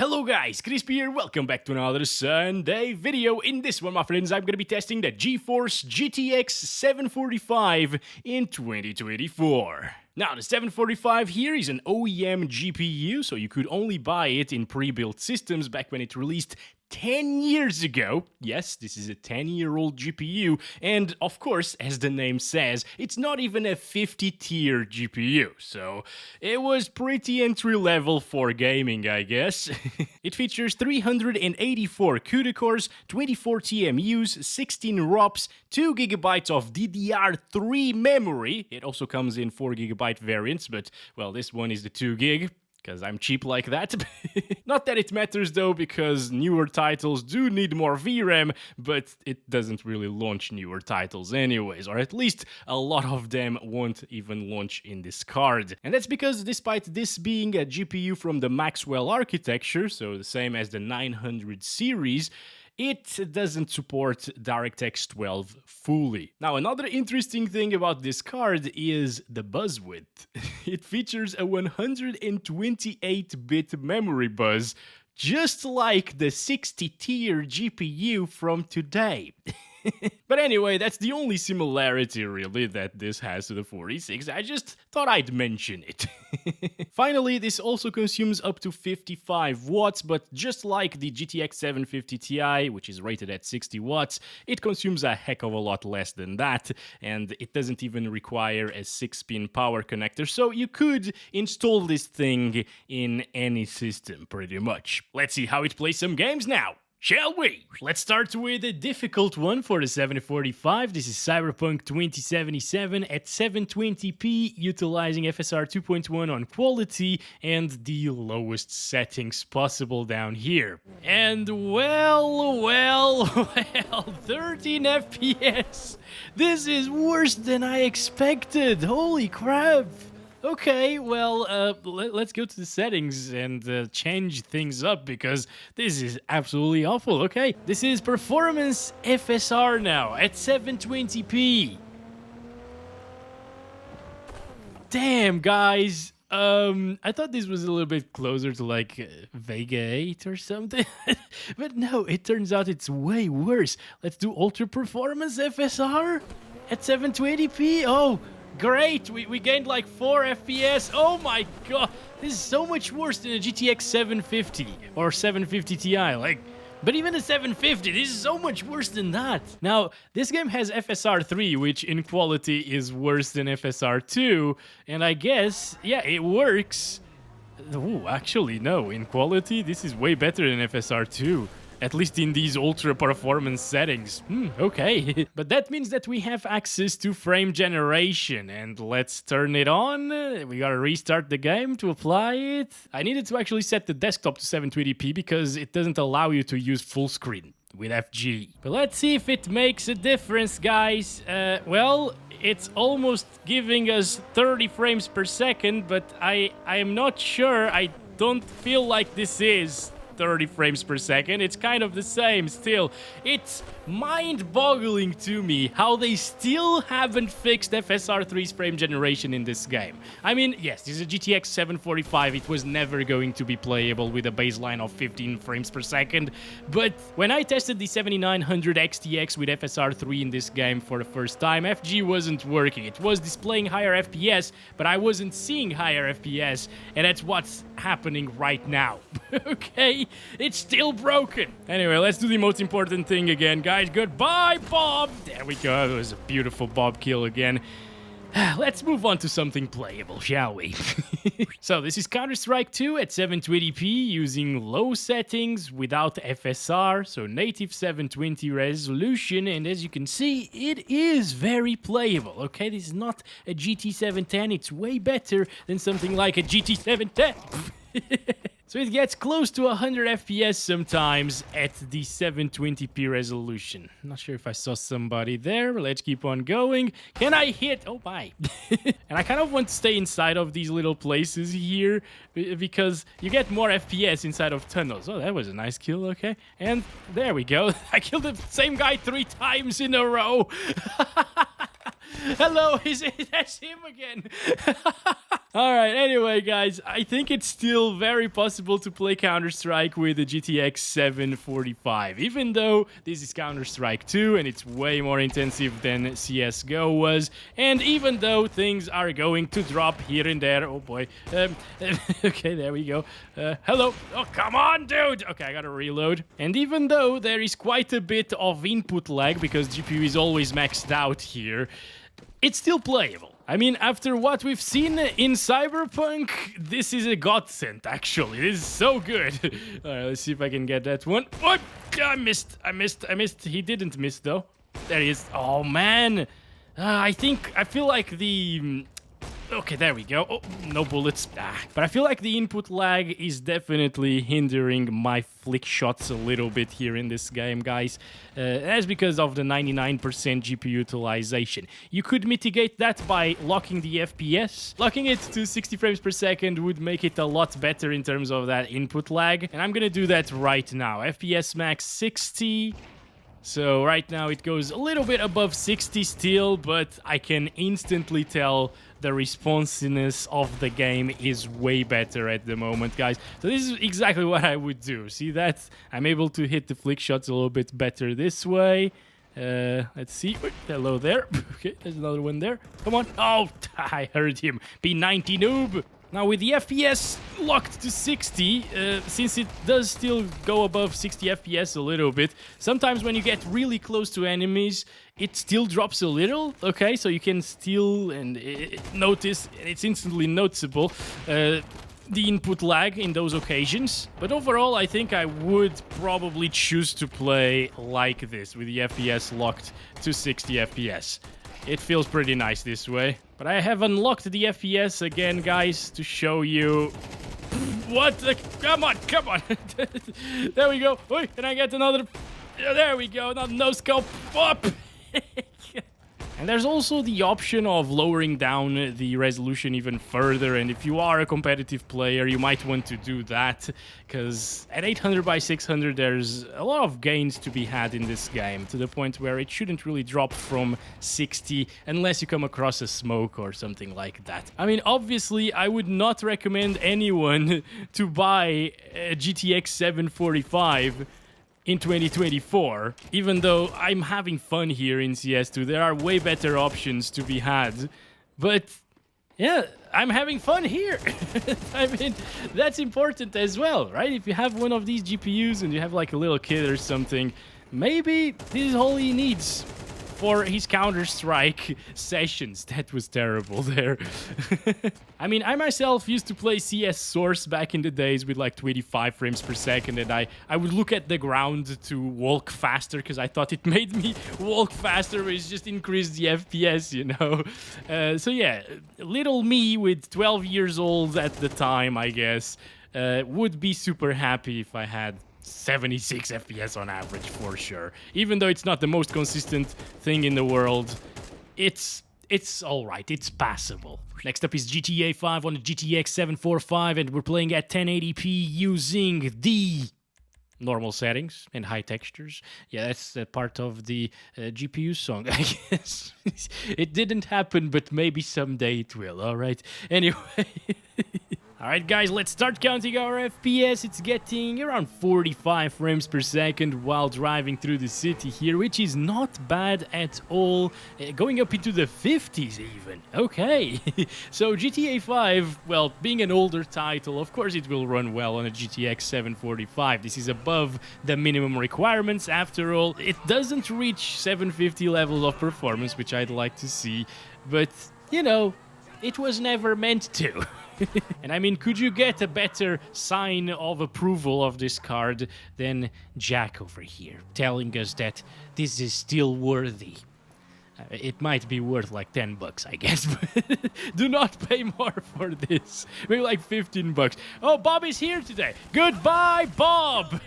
Hello guys, Crispy here, welcome back to another Sunday video. In this one, my friends, I'm gonna be testing the GeForce GTX 745 in 2024. Now, the 745 here is an OEM GPU, so you could only buy it in pre-built systems back when it released 10 years ago. Yes, this is a 10-year-old GPU, and of course, as the name says, it's not even a 50-tier GPU, so it was pretty entry-level for gaming, I guess. It features 384 CUDA cores, 24 TMUs, 16 ROPs, 2GB of DDR3 memory. It also comes in 4GB variants, but, well, this one is the 2GB. Because I'm cheap like that. Not that it matters though, because newer titles do need more VRAM, but it doesn't really launch newer titles anyways, or at least a lot of them won't even launch in this card. And that's because despite this being a GPU from the Maxwell architecture, so the same as the 900 series, it doesn't support DirectX 12 fully. Now, another interesting thing about this card is the bus width. It features a 128-bit memory bus, just like the 60-tier GPU from today. But anyway, that's the only similarity really that this has to the 46. I just thought I'd mention it. Finally, this also consumes up to 55 watts, but just like the GTX 750 Ti, which is rated at 60 watts, it consumes a heck of a lot less than that, and it doesn't even require a 6-pin power connector, so you could install this thing in any system pretty much. Let's see how it plays some games now. Shall we? Let's start with a difficult one for the 745. This is Cyberpunk 2077 at 720p, utilizing FSR 2.1 on quality and the lowest settings possible down here. And well, 13 FPS. This is worse than I expected. Holy crap. Okay, well, let's go to the settings and change things up because this is absolutely awful. Okay, this is performance FSR now at 720p. Damn, guys. I thought this was a little bit closer to like Vega 8 or something, but no, it turns out it's way worse. Let's do ultra performance FSR at 720p. Oh. Great, we gained like 4 FPS. Oh my god, this is so much worse than a GTX 750 or 750 Ti. But even the 750, this is so much worse than that. Now, this game has FSR 3, which in quality is worse than FSR 2, and I guess, yeah, it works. Oh, actually, no, in quality, this is way better than FSR 2. At least in these ultra performance settings. Okay. But that means that we have access to frame generation, and let's turn it on. We gotta restart the game to apply it. I needed to actually set the desktop to 720p because it doesn't allow you to use full screen with FG. But let's see if it makes a difference, guys. Well, it's almost giving us 30 frames per second, but I am not sure. I don't feel like this is 30 frames per second. It's kind of the same still. It's mind-boggling to me how they still haven't fixed FSR 3's frame generation in this game. I mean, yes, this is a GTX 745. It was never going to be playable with a baseline of 15 frames per second, but when I tested the 7900 XTX with FSR 3 in this game for the first time, FG wasn't working. It was displaying higher FPS, but I wasn't seeing higher FPS, and that's what's happening right now. Okay, it's still broken. Anyway, let's do the most important thing again, guys. Goodbye, Bob. There we go. It was a beautiful Bob kill again. Let's move on to something playable, shall we? So this is Counter-Strike 2 at 720p using low settings without FSR, so native 720 resolution, and as you can see, it is very playable, okay? This is not a GT 710, it's way better than something like a GT 710. So it gets close to 100 FPS sometimes at the 720p resolution. Not sure if I saw somebody there, but let's keep on going. Can I hit? Oh, bye. And I kind of want to stay inside of these little places here because you get more FPS inside of tunnels. Oh, that was a nice kill, okay. And there we go. I killed the same guy 3 times in a row. Hello, that's him again. All right, anyway, guys, I think it's still very possible to play Counter-Strike with the GTX 745, even though this is Counter-Strike 2 and it's way more intensive than CSGO was, and even though things are going to drop here and there. Oh boy. Okay, there we go. Hello. Oh, come on, dude. Okay, I gotta reload. And even though there is quite a bit of input lag because GPU is always maxed out here, it's still playable. I mean, after what we've seen in Cyberpunk, this is a godsend, actually. This is so good. All right, let's see if I can get that one. Oh, I missed. He didn't miss, though. There he is. Oh, man. I feel like the... Okay, there we go. Oh, no bullets. But I feel like the input lag is definitely hindering my flick shots a little bit here in this game, guys. That's because of the 99% GPU utilization. You could mitigate that by locking the FPS. Locking it to 60 frames per second would make it a lot better in terms of that input lag. And I'm gonna do that right now. FPS max 60... So right now it goes a little bit above 60 still, but I can instantly tell the responsiveness of the game is way better at the moment, guys. So this is exactly what I would do. See that? I'm able to hit the flick shots a little bit better this way. Let's see. Hello there. Okay, there's another one there. Come on. Oh, I heard him. P90 noob. Now, with the FPS locked to 60, since it does still go above 60 FPS a little bit, sometimes when you get really close to enemies, it still drops a little, okay? So you can still notice, it's instantly noticeable, the input lag in those occasions. But overall, I think I would probably choose to play like this, with the FPS locked to 60 FPS. It feels pretty nice this way. But I have unlocked the FPS again, guys, to show you... What? Come on, come on. There we go. Wait, can I get another... There we go. No scope. Up. And there's also the option of lowering down the resolution even further, and if you are a competitive player, you might want to do that, because at 800 by 600 there's a lot of gains to be had in this game, to the point where it shouldn't really drop from 60 unless you come across a smoke or something like that. I mean, obviously, I would not recommend anyone to buy a GTX 745 in 2024, even though I'm having fun here in CS2. There are way better options to be had, but yeah, I'm having fun here. I mean, that's important as well, right? If you have one of these GPUs and you have like a little kid or something, maybe this is all he needs for his Counter-Strike sessions. That was terrible there. I mean, I myself used to play CS Source back in the days with like 25 frames per second, and I would look at the ground to walk faster because I thought it made me walk faster, but it just increased the FPS, you know? So yeah, little me with 12 years old at the time, I guess, would be super happy if I had 76 FPS on average, for sure. Even though it's not the most consistent thing in the world, it's all right. It's passable. Next up is GTA 5 on the GTX 745, and we're playing at 1080p using the normal settings and high textures. Yeah, that's part of the GPU song, I guess. It didn't happen, but maybe someday it will, all right? Anyway... Alright guys, let's start counting our FPS. It's getting around 45 frames per second while driving through the city here, which is not bad at all. Going up into the 50s even. Okay. So GTA 5, well, being an older title, of course it will run well on a GTX 745. This is above the minimum requirements after all. It doesn't reach 750 levels of performance, which I'd like to see, but, you know, it was never meant to. And I mean, could you get a better sign of approval of this card than Jack over here, telling us that this is still worthy? It might be worth like $10, I guess, but do not pay more for this. Maybe like $15. Oh, Bob is here today. Goodbye, Bob!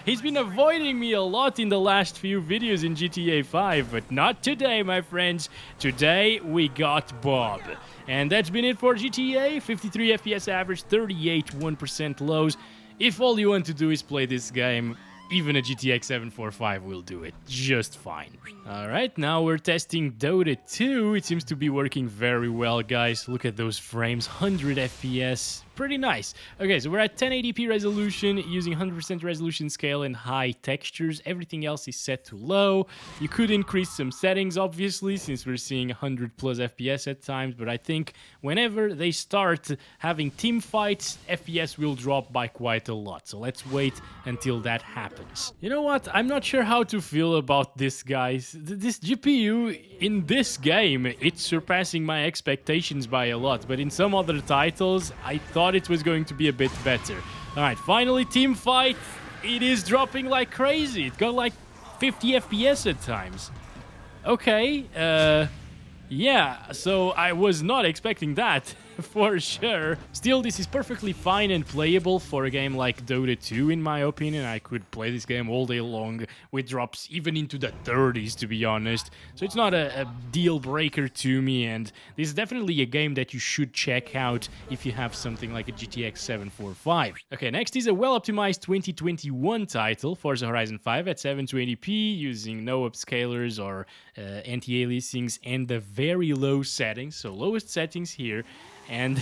He's been avoiding me a lot in the last few videos in GTA 5, but not today, my friends. Today, we got Bob. And that's been it for GTA. 53 FPS average, 38 1% lows. If all you want to do is play this game, even a GTX 745 will do it just fine. Alright, now we're testing Dota 2. It seems to be working very well, guys. Look at those frames, 100 FPS. Pretty nice. Okay, so we're at 1080p resolution using 100% resolution scale and high textures. Everything else is set to low. You could increase some settings, obviously, since we're seeing 100 plus FPS at times, but I think whenever they start having team fights, FPS will drop by quite a lot. So let's wait until that happens. You know what? I'm not sure how to feel about this, guys. This GPU in this game, it's surpassing my expectations by a lot, but in some other titles, I thought it was going to be a bit better. All right, finally team fight. It is dropping like crazy. It got like 50 FPS at times. Okay, yeah, so I was not expecting that. For sure. Still, this is perfectly fine and playable for a game like Dota 2, in my opinion. I could play this game all day long with drops even into the 30s, to be honest. So it's not a deal breaker to me, and this is definitely a game that you should check out if you have something like a GTX 745. Okay, next is a well-optimized 2021 title, Forza Horizon 5 at 720p, using no upscalers or anti-aliasings and the very low settings, so lowest settings here. And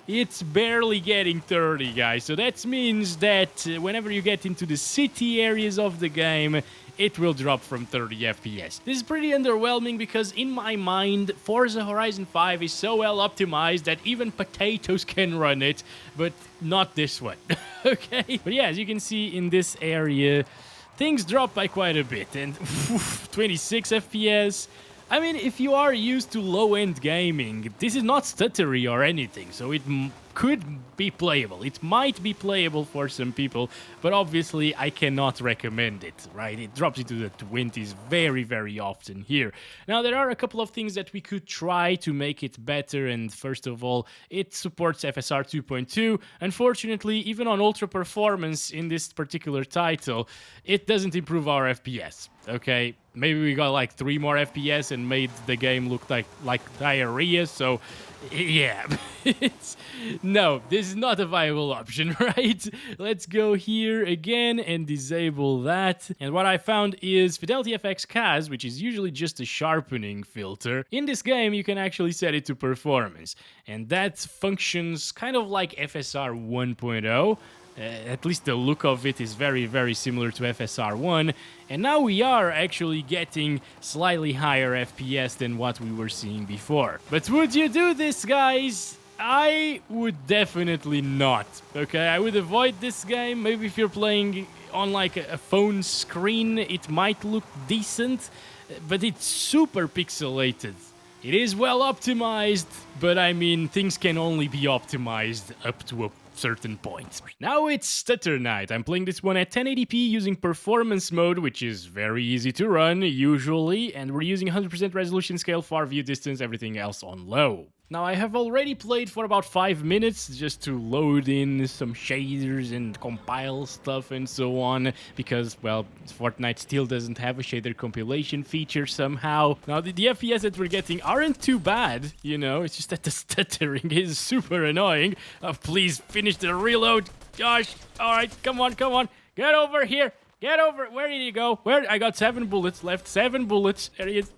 it's barely getting 30, guys. So that means that whenever you get into the city areas of the game, it will drop from 30 FPS. This is pretty underwhelming because in my mind, Forza Horizon 5 is so well optimized that even potatoes can run it, but not this one. Okay? But yeah, as you can see in this area, things drop by quite a bit. And 26 FPS. I mean, if you are used to low-end gaming, this is not stuttery or anything, so it could be playable. It might be playable for some people, but obviously I cannot recommend it, right? It drops into the 20s very, very often here. Now, there are a couple of things that we could try to make it better, and first of all, it supports FSR 2.2. Unfortunately, even on ultra performance in this particular title, it doesn't improve our FPS, okay? Maybe we got like 3 more FPS and made the game look like diarrhea, so yeah. No, this is not a viable option, right? Let's go here again and disable that. And what I found is Fidelity FX CAS, which is usually just a sharpening filter. In this game, you can actually set it to performance, and that functions kind of like FSR 1.0. At least the look of it is very, very similar to FSR 1. And now we are actually getting slightly higher FPS than what we were seeing before. But would you do this, guys? I would definitely not. Okay, I would avoid this game. Maybe if you're playing on like a phone screen, it might look decent, but it's super pixelated. It is well optimized, but I mean, things can only be optimized up to a certain point. Now it's Stutter Night. I'm playing this one at 1080p using performance mode, which is very easy to run usually, and we're using 100% resolution scale, far view distance, everything else on low. Now, I have already played for about 5 minutes just to load in some shaders and compile stuff and so on, because, well, Fortnite still doesn't have a shader compilation feature somehow. Now, the FPS that we're getting aren't too bad, you know, it's just that the stuttering is super annoying. Oh, please finish the reload. Gosh, alright, come on, get over here, get over, where did he go? Where? I got 7 bullets left, 7 bullets, there he is.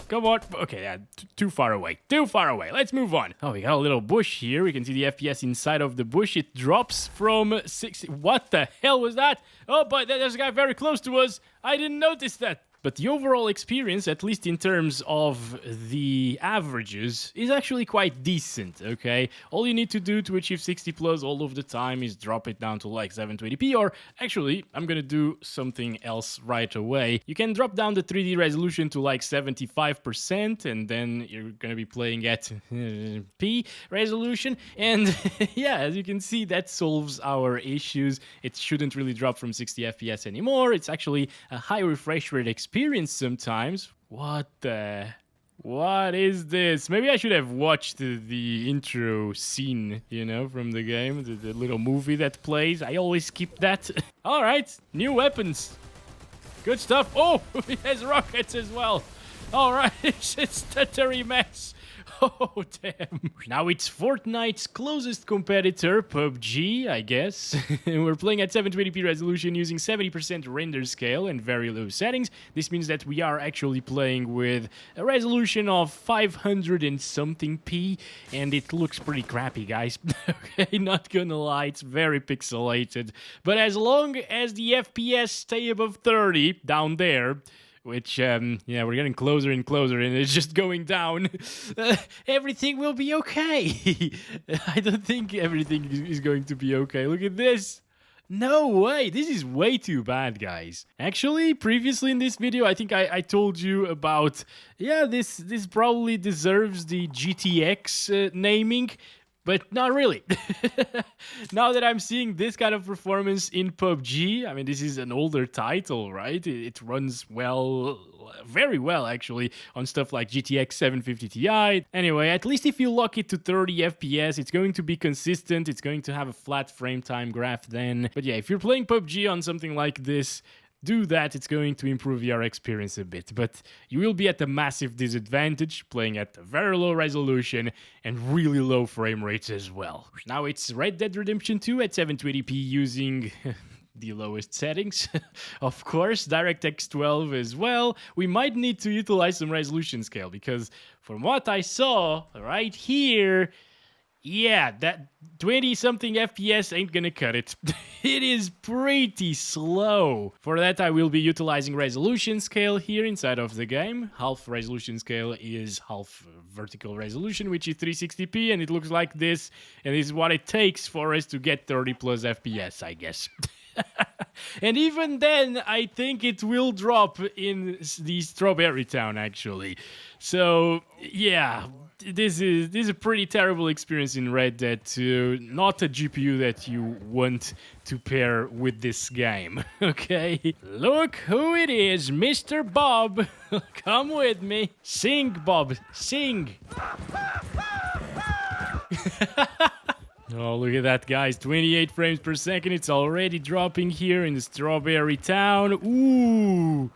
Come on. Okay, yeah, too far away. Too far away. Let's move on. Oh, we got a little bush here. We can see the FPS inside of the bush. It drops from 60. What the hell was that? Oh, but there's a guy very close to us. I didn't notice that. But the overall experience, at least in terms of the averages, is actually quite decent, okay? All you need to do to achieve 60 plus all of the time is drop it down to like 720p, or actually, I'm gonna do something else right away. You can drop down the 3D resolution to like 75%, and then you're gonna be playing at P resolution, and yeah, as you can see, that solves our issues. It shouldn't really drop from 60 FPS anymore. It's actually a high refresh rate experience sometimes. What is this? Maybe I should have watched the intro scene, you know, from the game, the little movie that plays. I always skip that. All right, new weapons. Good stuff. Oh, he has rockets as well. All right, it's a stuttery mess. Oh, damn. Now it's Fortnite's closest competitor, PUBG, I guess. We're playing at 720p resolution using 70% render scale and very low settings. This means that we are actually playing with a resolution of 500 and something p, and it looks pretty crappy, guys. Okay, not gonna lie, it's very pixelated. But as long as the FPS stay above 30 down there, which, yeah, we're getting closer and closer, and it's just going down, everything will be okay. I don't think everything is going to be okay. Look at this. No way, this is way too bad, guys. Actually, previously in this video, I think I told you about, yeah, this probably deserves the GTX naming, but not really. Now that I'm seeing this kind of performance in PUBG, I mean, this is an older title, right? It runs well, very well, actually, on stuff like GTX 750 Ti. Anyway, at least if you lock it to 30 FPS, it's going to be consistent. It's going to have a flat frame time graph then. But yeah, if you're playing PUBG on something like this, do that, it's going to improve your experience a bit, but you will be at a massive disadvantage playing at a very low resolution and really low frame rates as well. Now it's Red Dead Redemption 2 at 720p using the lowest settings, of course, DirectX 12 as well. We might need to utilize some resolution scale because from what I saw right here, yeah, that 20-something FPS ain't gonna cut it. It is pretty slow. For that, I will be utilizing resolution scale here inside of the game. Half resolution scale is half vertical resolution, which is 360p, and it looks like this. And this is what it takes for us to get 30 plus FPS, I guess. And even then, I think it will drop in the Strawberry Town, actually. So, yeah, this is a pretty terrible experience in Red Dead 2. Not a GPU that you want to pair with this game, okay? Look who it is, Mr. Bob. Come with me. Sing, Bob, sing. Oh, look at that, guys. 28 frames per second. It's already dropping here in the Strawberry Town. Ooh.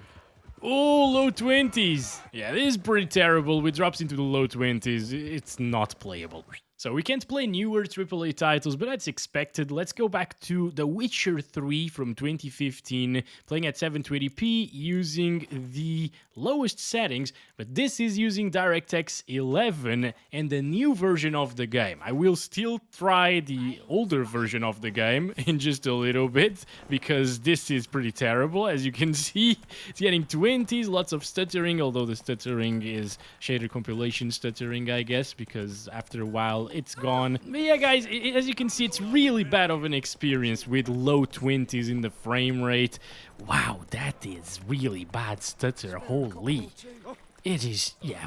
Oh, low 20s. Yeah, this is pretty terrible. It drops into the low 20s. It's not playable. So we can't play newer AAA titles, but that's expected. Let's go back to The Witcher 3 from 2015, playing at 720p using the lowest settings, but this is using DirectX 11 and the new version of the game. I will still try the older version of the game in just a little bit, because this is pretty terrible. As you can see, it's getting 20s, lots of stuttering, although the stuttering is shader compilation stuttering, I guess, because after a while it's gone. But yeah, guys, as you can see, it's really bad of an experience with low 20s in the frame rate. Wow, that is really bad stutter. Holy. It is, yeah.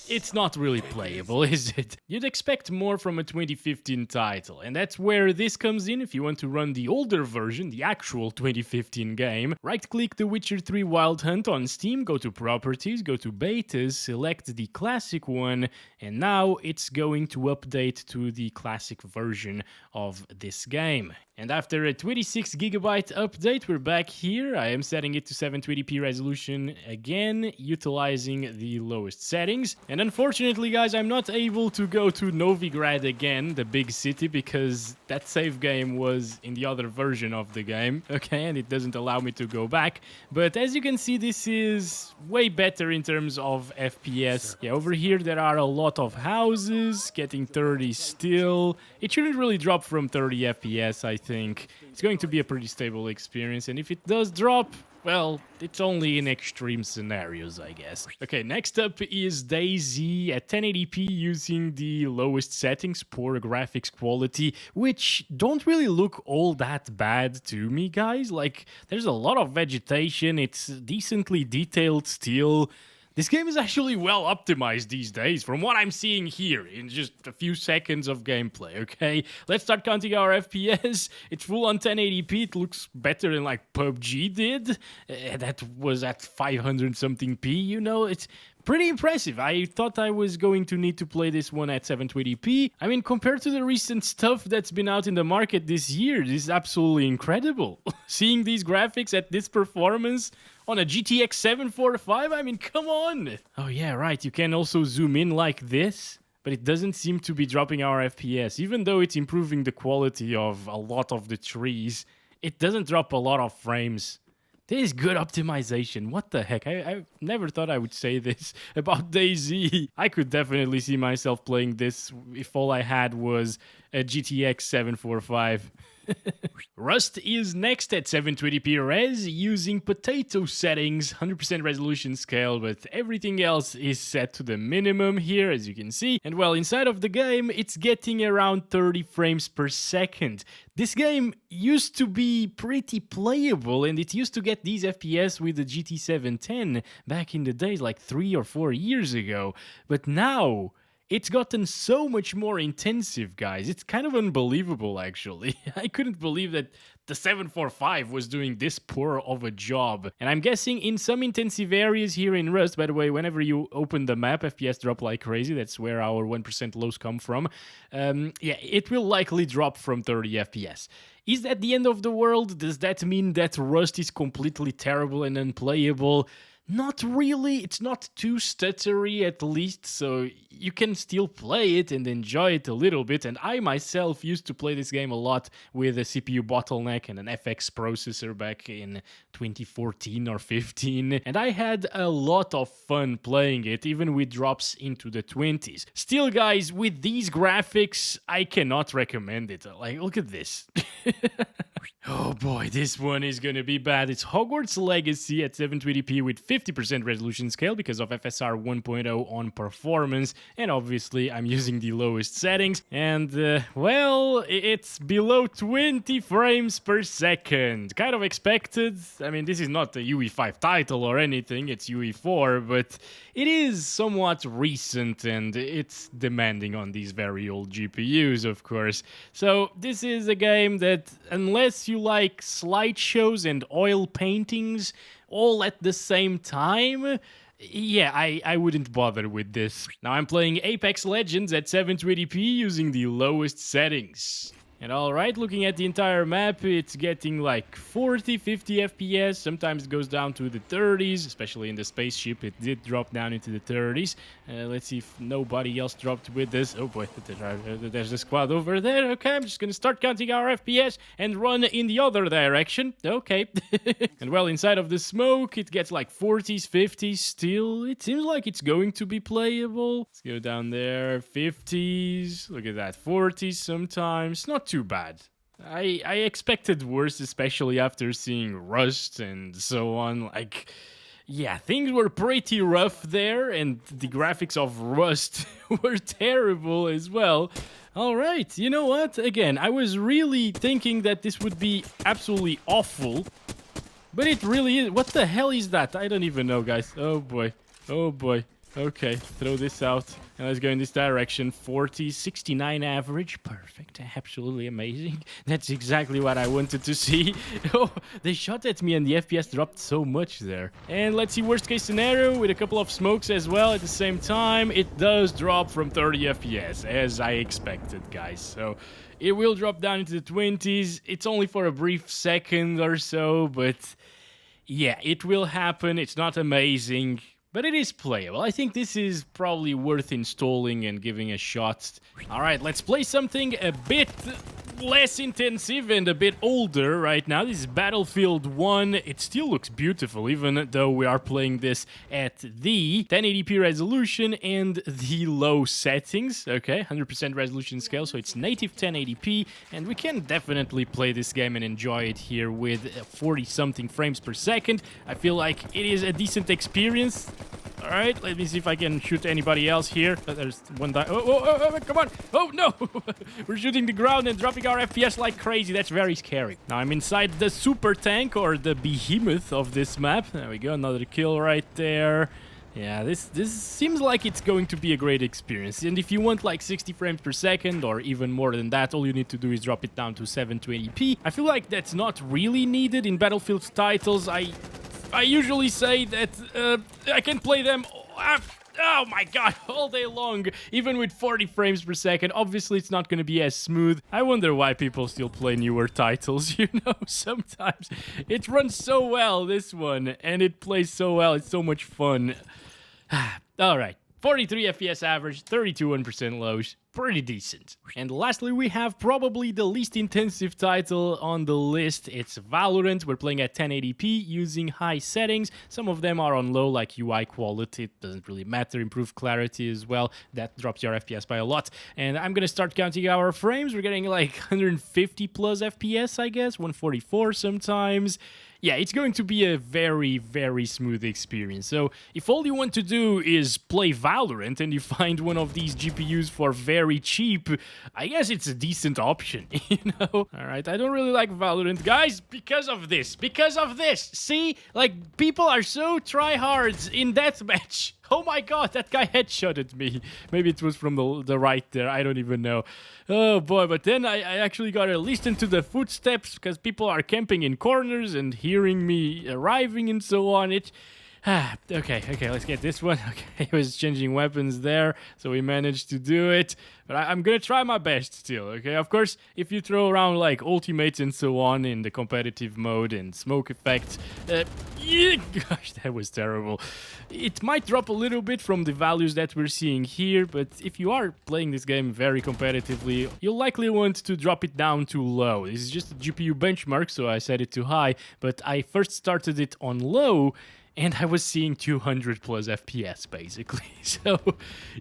It's not really playable, is it? You'd expect more from a 2015 title, and that's where this comes in. If you want to run the older version, the actual 2015 game, right-click The Witcher 3 Wild Hunt on Steam, go to Properties, go to Betas, select the classic one, and now it's going to update to the classic version of this game. And after a 26GB update, we're back here. I am setting it to 720p resolution again, utilizing the lowest settings. And unfortunately, guys, I'm not able to go to Novigrad again, the big city, because that save game was in the other version of the game, okay, and it doesn't allow me to go back. But as you can see, this is way better in terms of FPS. Yeah, over here there are a lot of houses, getting 30 still. It shouldn't really drop from 30 FPS, I think. It's going to be a pretty stable experience, and if it does drop, well, it's only in extreme scenarios, I guess. Okay, next up is DayZ at 1080p using the lowest settings, poor graphics quality, which don't really look all that bad to me, guys. Like, there's a lot of vegetation, it's decently detailed still. This game is actually well optimized these days, from what I'm seeing here in just a few seconds of gameplay, okay? Let's start counting our FPS. It's full on 1080p. It looks better than like PUBG did. That was at 500-something p, you know? It's pretty impressive. I thought I was going to need to play this one at 720p. I mean, compared to the recent stuff that's been out in the market this year, this is absolutely incredible. Seeing these graphics at this performance on a GTX 745, I mean, come on. Oh yeah, right, you can also zoom in like this. but it doesn't seem to be dropping our FPS. Even though it's improving the quality of a lot of the trees, it doesn't drop a lot of frames. This is good optimization. What the heck? I never thought I would say this about DayZ. I could definitely see myself playing this if all I had was a GTX 745. Rust is next at 720p res using potato settings, 100% resolution scale, but everything else is set to the minimum here, as you can see. And well, inside of the game, it's getting around 30 frames per second. This game used to be pretty playable, and it used to get these FPS with the GT 710 back in the days, like 3 or 4 years ago. But now it's gotten so much more intensive, guys. It's kind of unbelievable, actually. I couldn't believe that the 745 was doing this poor of a job. And I'm guessing in some intensive areas here in Rust, by the way, whenever you open the map, FPS drop like crazy. That's where our 1% lows come from. Yeah, it will likely drop from 30 FPS. Is that the end of the world? Does that mean that Rust is completely terrible and unplayable? Not really. It's not too stuttery, at least, so you can still play it and enjoy it a little bit. And I myself used to play this game a lot with a CPU bottleneck and an FX processor back in 2014 or 15, and I had a lot of fun playing it, even with drops into the 20s. Still, guys, with these graphics, I cannot recommend it. Like, look at this. Oh boy, this one is gonna be bad. It's Hogwarts Legacy at 720p with 50% resolution scale because of FSR 1.0 on performance, and obviously I'm using the lowest settings, and well, it's below 20 frames per second. Kind of expected. I mean, this is not a UE5 title or anything, it's UE4, but it is somewhat recent and it's demanding on these very old GPUs, of course. So this is a game that, unless you like slideshows and oil paintings all at the same time, yeah, I wouldn't bother with this. Now I'm playing Apex Legends at 720p using the lowest settings. And alright, looking at the entire map, it's getting like 40, 50 FPS. Sometimes it goes down to the 30s, especially in the spaceship. It did drop down into the 30s. Let's see if nobody else dropped with this. Oh boy, there's a squad over there. Okay, I'm just gonna start counting our FPS and run in the other direction. Okay. And well, inside of the smoke, it gets like 40s, 50s still. It seems like it's going to be playable. Let's go down there. 50s. Look at that. 40s sometimes. Not too bad. I expected worse, especially after seeing Rust and so on. Like, yeah, things were pretty rough there, and the graphics of Rust were terrible as well. Alright, you know what? Again, I was really thinking that this would be absolutely awful, but it really is. What the hell is that? I don't even know, guys. Oh boy. Oh boy. Okay, throw this out, and let's go in this direction. 40, 69 average. Perfect. Absolutely amazing. That's exactly what I wanted to see. Oh, they shot at me, and the FPS dropped so much there. And let's see worst case scenario with a couple of smokes as well at the same time. It does drop from 30 FPS, as I expected, guys. So it will drop down into the 20s. It's only for a brief second or so, but yeah, it will happen. It's not amazing, but it is playable. I think this is probably worth installing and giving a shot. Alright, let's play something a bit less intensive and a bit older right now. This is Battlefield 1. It still looks beautiful, even though we are playing this at the 1080p resolution and the low settings. Okay, 100% resolution scale, so it's native 1080p, and we can definitely play this game and enjoy it here with 40-something frames per second. I feel like it is a decent experience. Alright, let me see if I can shoot anybody else here. There's one guy. Oh, come on. Oh, no. We're shooting the ground and dropping our FPS like crazy. That's very scary. Now I'm inside the super tank, or the behemoth of this map. There we go. Another kill right there. Yeah, this seems like it's going to be a great experience. And if you want like 60 frames per second or even more than that, all you need to do is drop it down to 720p. I feel like that's not really needed in Battlefield titles. I usually say that I can play them, oh my god, all day long, even with 40 frames per second. Obviously, it's not going to be as smooth. I wonder why people still play newer titles, you know, sometimes. It runs so well, this one, and it plays so well. It's so much fun. Alright. 43 FPS average, 32% lows. Pretty decent. And lastly, we have probably the least intensive title on the list. It's Valorant. We're playing at 1080p using high settings. Some of them are on low, like UI quality. It doesn't really matter. Improved clarity as well. That drops your FPS by a lot. And I'm gonna start counting our frames. We're getting like 150 plus FPS, I guess. 144 sometimes. Yeah, it's going to be a very, very smooth experience. So if all you want to do is play Valorant and you find one of these GPUs for very cheap, I guess it's a decent option, you know? All right, I don't really like Valorant, guys, because of this. Because of this. See? Like, people are so tryhards in deathmatch. Oh my god, that guy headshotted me. Maybe it was from the right there. I don't even know. Oh boy, but then I actually gotta listen to the footsteps because people are camping in corners and hearing me arriving and so on. Okay, let's get this one. Okay, I was changing weapons there, so we managed to do it. But I'm gonna try my best still, okay? Of course, if you throw around, like, ultimates and so on in the competitive mode and smoke effects, gosh, that was terrible. It might drop a little bit from the values that we're seeing here, but if you are playing this game very competitively, you'll likely want to drop it down to low. This is just a GPU benchmark, so I set it to high, but I first started it on low, and I was seeing 200 plus FPS, basically. So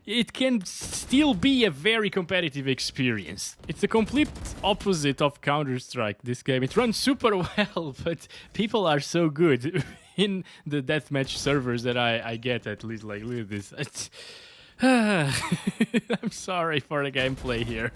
it can still be a very competitive experience. It's the complete opposite of Counter-Strike, this game. It runs super well, but people are so good in the deathmatch servers that I get, at least. Like, look at this. I'm sorry for the gameplay here.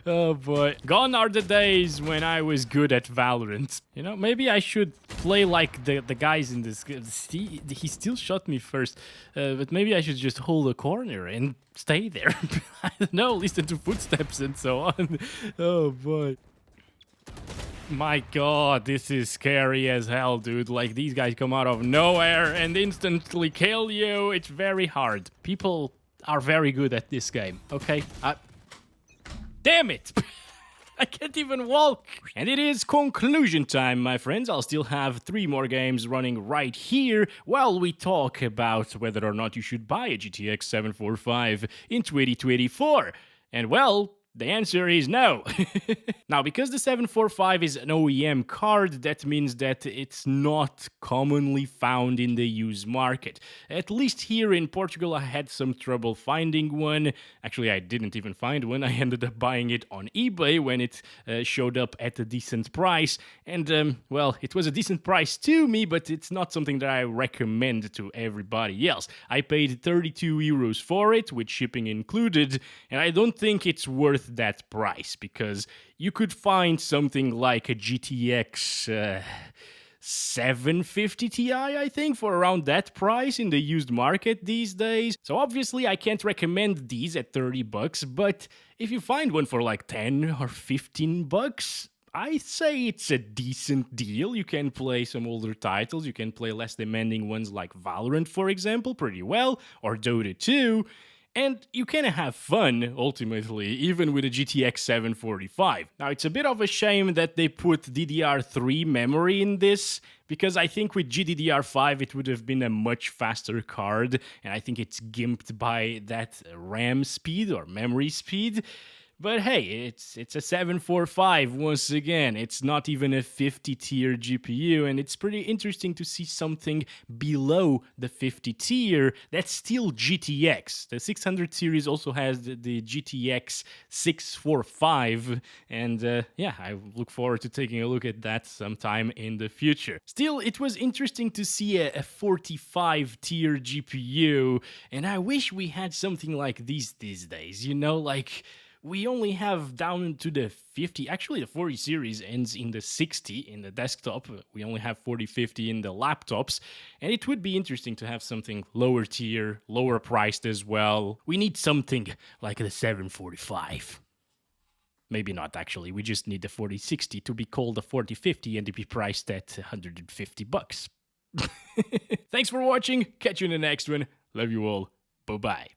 Oh boy. Gone are the days when I was good at Valorant. You know, maybe I should play like the guys in this. He still shot me first. But maybe I should just hold a corner and stay there. I don't know, listen to footsteps and so on. Oh boy. My god, this is scary as hell, dude. Like, these guys come out of nowhere and instantly kill you. It's very hard. People are very good at this game, okay? Damn it! I can't even walk! And it is conclusion time, my friends. I'll still have 3 more games running right here while we talk about whether or not you should buy a GTX 745 in 2024. And well, the answer is no. Now, because the 745 is an OEM card, that means that it's not commonly found in the used market. At least here in Portugal, I had some trouble finding one. Actually, I didn't even find one. I ended up buying it on eBay when it showed up at a decent price. And, well, it was a decent price to me, but it's not something that I recommend to everybody else. I paid 32 euros for it, with shipping included, and I don't think it's worth that price, because you could find something like a GTX 750 Ti, I think, for around that price in the used market these days. So obviously I can't recommend these at 30 bucks, but if you find one for like 10 or 15 bucks, I say it's a decent deal. You can play some older titles, you can play less demanding ones like Valorant, for example, pretty well, or Dota 2. And you can have fun, ultimately, even with a GTX 745. Now, it's a bit of a shame that they put DDR3 memory in this, because I think with GDDR5 it would have been a much faster card, and I think it's gimped by that RAM speed or memory speed. But hey, it's a 745 once again. It's not even a 50 tier GPU, and it's pretty interesting to see something below the 50 tier that's still GTX. The 600 series also has the GTX 645, and yeah, I look forward to taking a look at that sometime in the future. Still, it was interesting to see a 45 tier GPU, and I wish we had something like these days, you know, like, we only have down to the 50. Actually, the 40 series ends in the 60 in the desktop. We only have 4050 in the laptops. And it would be interesting to have something lower tier, lower priced as well. We need something like the 745. Maybe not, actually. We just need the 4060 to be called a 4050 and to be priced at 150 bucks. Thanks for watching. Catch you in the next one. Love you all. Bye-bye.